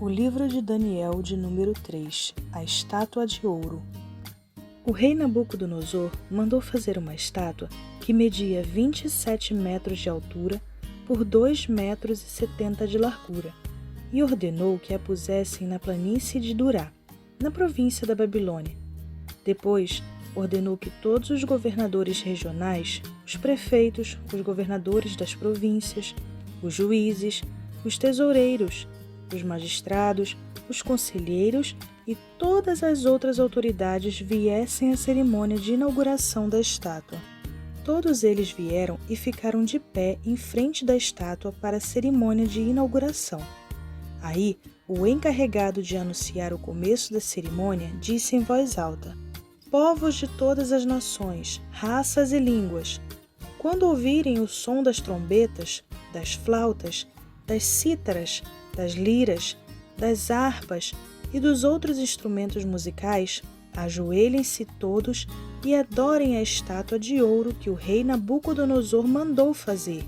O livro de Daniel de número 3, a estátua de ouro. O rei Nabucodonosor mandou fazer uma estátua que media 27 metros de altura por 2,70 metros de largura e ordenou que a pusessem na planície de Durá, na província da Babilônia. Depois, ordenou que todos os governadores regionais, os prefeitos, os governadores das províncias, os juízes, os tesoureiros, os magistrados, os conselheiros e todas as outras autoridades viessem à cerimônia de inauguração da estátua. Todos eles vieram e ficaram de pé em frente da estátua para a cerimônia de inauguração. Aí, o encarregado de anunciar o começo da cerimônia disse em voz alta: povos de todas as nações, raças e línguas, quando ouvirem o som das trombetas, das flautas, das cítaras, das liras, das harpas e dos outros instrumentos musicais, ajoelhem-se todos e adorem a estátua de ouro que o rei Nabucodonosor mandou fazer.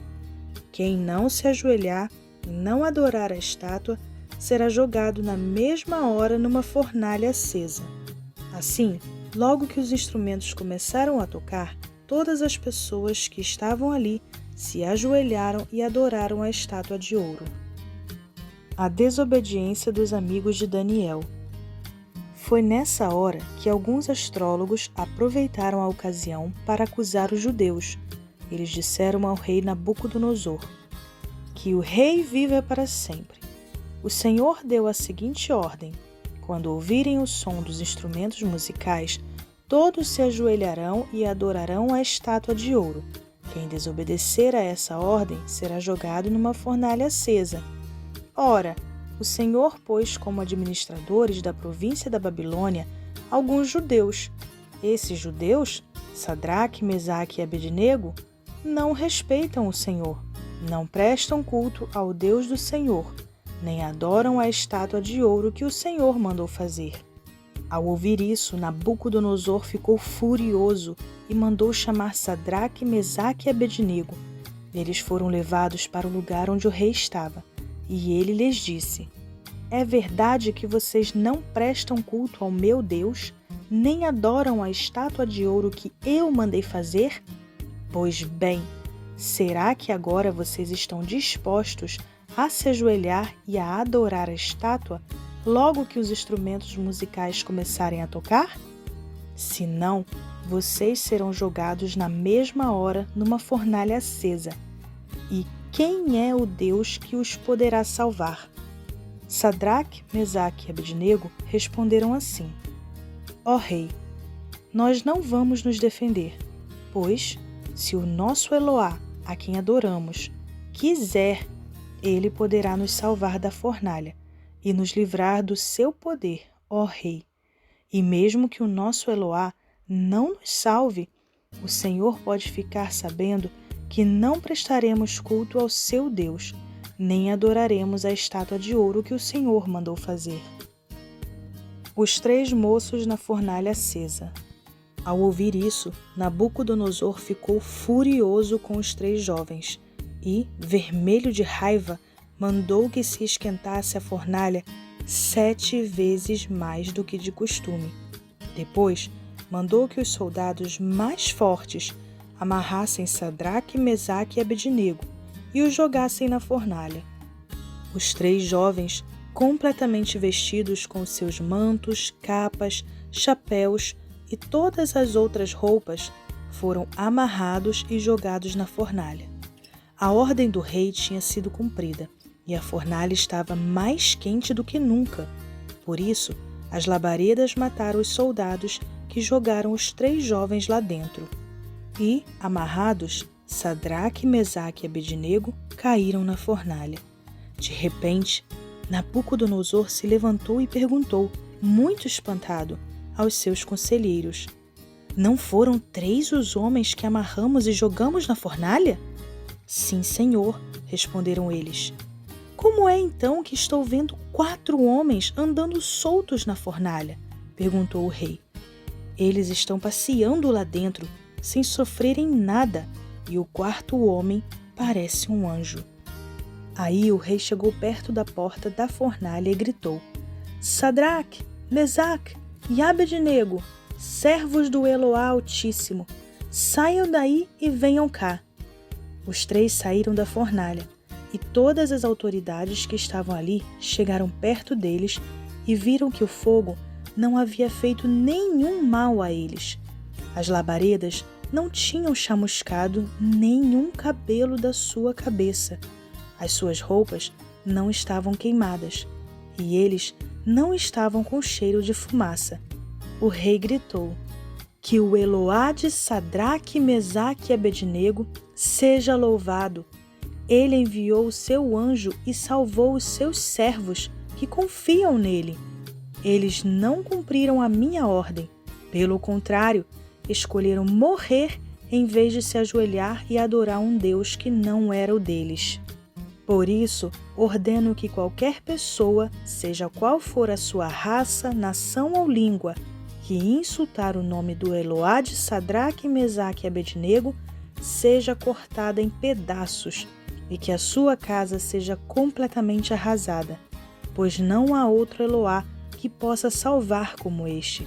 Quem não se ajoelhar e não adorar a estátua será jogado na mesma hora numa fornalha acesa. Assim, logo que os instrumentos começaram a tocar, todas as pessoas que estavam ali se ajoelharam e adoraram a estátua de ouro. A desobediência dos amigos de Daniel. Foi nessa hora que alguns astrólogos aproveitaram a ocasião para acusar os judeus. Eles disseram ao rei Nabucodonosor: que o rei viva para sempre. O Senhor deu a seguinte ordem: quando ouvirem o som dos instrumentos musicais, todos se ajoelharão e adorarão a estátua de ouro. Quem desobedecer a essa ordem será jogado numa fornalha acesa. Ora, o Senhor pôs como administradores da província da Babilônia alguns judeus. Esses judeus, Sadraque, Mesaque e Abednego, não respeitam o Senhor, não prestam culto ao Deus do Senhor, nem adoram a estátua de ouro que o Senhor mandou fazer. Ao ouvir isso, Nabucodonosor ficou furioso e mandou chamar Sadraque, Mesaque e Abednego. Eles foram levados para o lugar onde o rei estava, e ele lhes disse: é verdade que vocês não prestam culto ao meu Deus, nem adoram a estátua de ouro que eu mandei fazer? Pois bem, será que agora vocês estão dispostos a se ajoelhar e a adorar a estátua logo que os instrumentos musicais começarem a tocar? Se não, vocês serão jogados na mesma hora numa fornalha acesa. E quem é o Deus que os poderá salvar? Sadraque, Mesaque e Abednego responderam assim: ó rei, nós não vamos nos defender, pois, se o nosso Eloá, a quem adoramos, quiser, ele poderá nos salvar da fornalha e nos livrar do seu poder, ó rei. E mesmo que o nosso Eloá não nos salve, o Senhor pode ficar sabendo que não prestaremos culto ao seu Deus, nem adoraremos a estátua de ouro que o Senhor mandou fazer. Os 3 moços na fornalha acesa. Ao ouvir isso, Nabucodonosor ficou furioso com os 3 jovens e, vermelho de raiva, mandou que se esquentasse a fornalha 7 vezes mais do que de costume. Depois, mandou que os soldados mais fortes amarrassem Sadraque, Mesaque e Abednego e os jogassem na fornalha. Os 3 jovens, completamente vestidos com seus mantos, capas, chapéus e todas as outras roupas, foram amarrados e jogados na fornalha. A ordem do rei tinha sido cumprida e a fornalha estava mais quente do que nunca. Por isso, as labaredas mataram os soldados que jogaram os 3 jovens lá dentro. E, amarrados, Sadraque, Mesaque e Abednego caíram na fornalha. De repente, Nabucodonosor se levantou e perguntou, muito espantado, aos seus conselheiros: não foram 3 os homens que amarramos e jogamos na fornalha? Sim, senhor, responderam eles. Como é então que estou vendo 4 homens andando soltos na fornalha? Perguntou o rei. Eles estão passeando lá dentro, sem sofrerem nada, e o 4º homem parece um anjo. Aí o rei chegou perto da porta da fornalha e gritou: Sadraque, Mesaque e Abednego, servos do Eloá Altíssimo, saiam daí e venham cá. Os 3 saíram da fornalha, e todas as autoridades que estavam ali chegaram perto deles e viram que o fogo não havia feito nenhum mal a eles. As labaredas não tinham chamuscado nenhum cabelo da sua cabeça. As suas roupas não estavam queimadas, e eles não estavam com cheiro de fumaça. O rei gritou: Que o Eloá de Sadraque, Mesaque e Abednego seja louvado. Ele enviou o seu anjo e salvou os seus servos que confiam nele. Eles não cumpriram a minha ordem. Pelo contrário, escolheram morrer em vez de se ajoelhar e adorar um Deus que não era o deles. Por isso, ordeno que qualquer pessoa, seja qual for a sua raça, nação ou língua, que insultar o nome do Eloá de Sadraque, Mesaque e Abednego, seja cortada em pedaços e que a sua casa seja completamente arrasada, pois não há outro Eloá que possa salvar como este.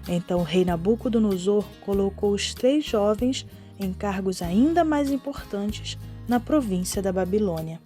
Então o rei Nabucodonosor colocou os 3 jovens em cargos ainda mais importantes na província da Babilônia.